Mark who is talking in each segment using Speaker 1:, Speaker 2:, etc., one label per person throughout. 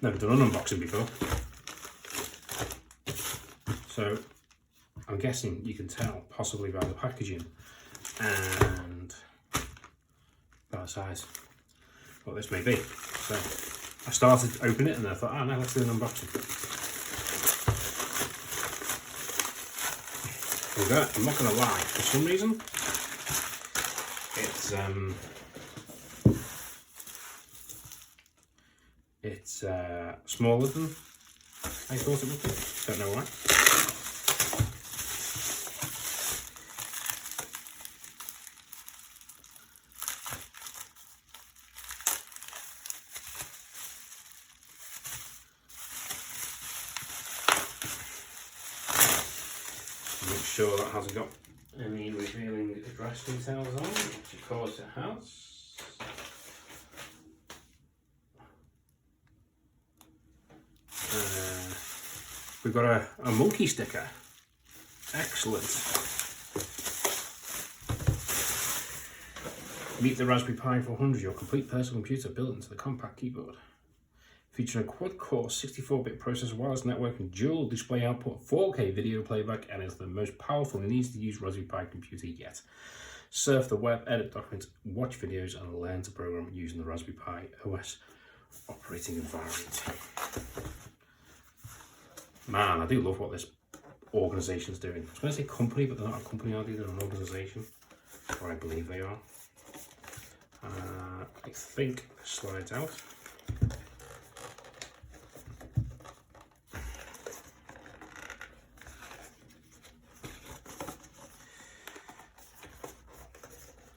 Speaker 1: Never done an unboxing before. So I'm guessing you can tell, possibly by the packaging and by the size, what this may be. So I started opening it and I thought, oh no, let's do an unboxing. I'm not going to lie, for some reason, it's smaller than I thought it would be. Don't know why. Make sure that hasn't got any revealing address details on, which of course it has. We've got a monkey sticker. Excellent. Meet the Raspberry Pi 400, your complete personal computer built into the compact keyboard. Featuring a quad-core 64-bit processor, wireless network, and dual display output, 4K video playback, and is the most powerful and easy-to-use Raspberry Pi computer yet. Surf the web, edit documents, watch videos, and learn to program using the Raspberry Pi OS operating environment. Man, I do love what this organisation's doing. I was going to say company, but they're not a company, are they? They're an organisation, or I believe they are. I think this slides out.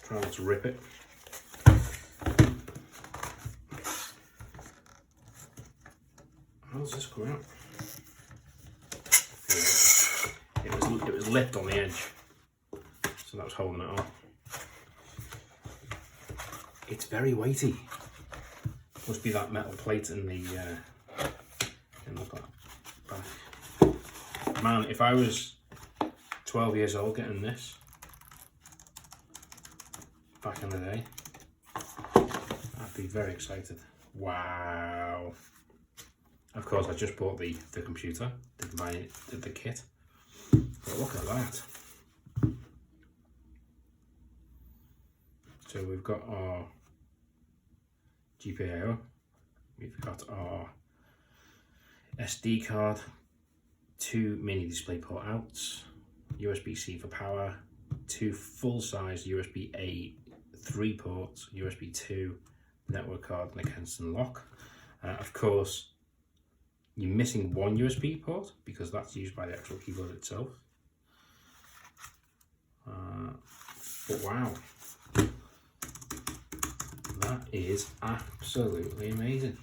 Speaker 1: Try not to rip it. How does this come out? It was lipped on the edge, so that was holding it on. It's very weighty. Must be that metal plate in the back. Man, if I was 12 years old getting this back in the day, I'd be very excited. Wow. Of course, I just bought the computer, didn't buy the kit. But look at that. So we've got our GPIO, we've got our SD card, 2 mini DisplayPort outs, USB-C for power, 2 full-size USB-A 3 ports, USB 2 network card, and a Kingston lock. Of course, you're missing 1 USB port because that's used by the actual keyboard itself. But wow, that is absolutely amazing.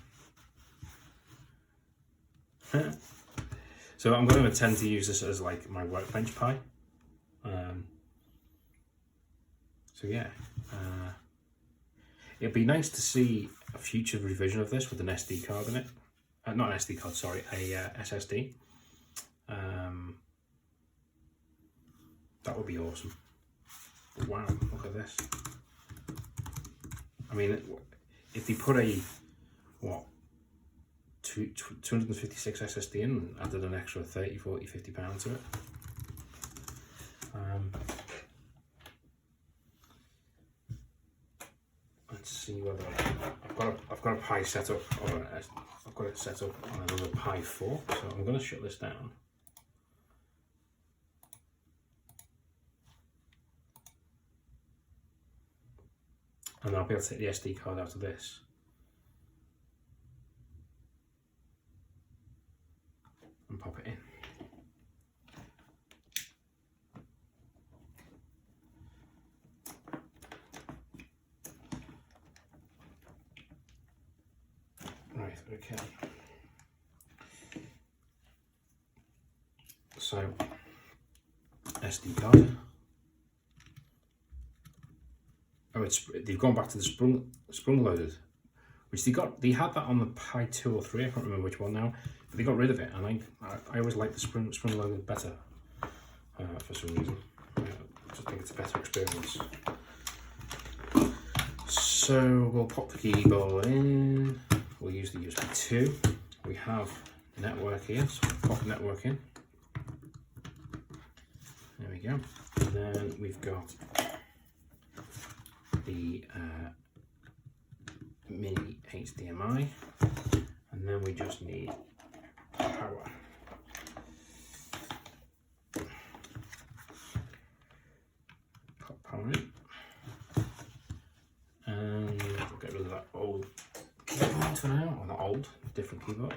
Speaker 1: So I'm going to attempt to use this as like my workbench Pi. So yeah, it'd be nice to see a future revision of this with an SD card in it. Not an SD card, sorry, a SSD. That would be awesome. But wow, look at this. I mean, if they put a, what, 256 SSD in and added an extra 30, 40, 50 pounds to it. Let's see whether I've got a Pi set up, or I've got it set up on another Pi 4, so I'm going to shut this down. And I'll be able to take the SD card out of this. And pop it in. Right, okay. So, SD card. Oh, they've gone back to the sprung loaded, which they had that on the Pi 2 or 3. I can't remember which one now, but they got rid of it, and I always like the sprung loaded better for some reason. I just think it's a better experience. So we'll pop the keyboard in. We'll use the USB 2 we have network here, so pop network in. There we go. And then we've got the mini HDMI, and then we just need power. Pop power in, and we'll get rid of that old keyboard for now, or not old, different keyboard.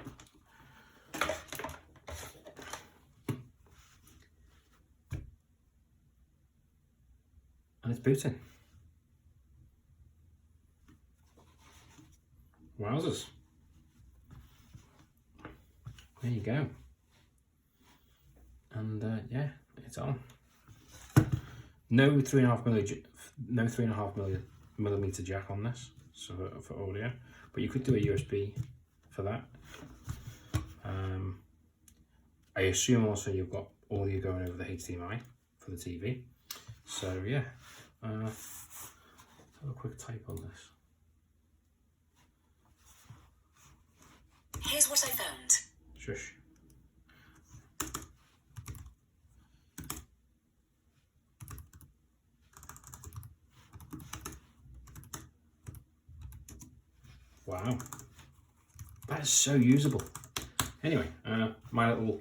Speaker 1: And it's booting. Wowzers. There you go. And yeah, it's on. No 3.5 millimeter jack on this, so for audio, but you could do a USB for that. I assume also you've got audio going over the HDMI for the TV. So yeah, let's have a quick type on this.
Speaker 2: Here's what I found.
Speaker 1: Shush. Wow, that is so usable. Anyway, my little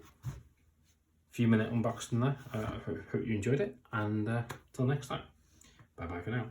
Speaker 1: few minute unboxing there. I hope you enjoyed it, and till next time, bye bye for now.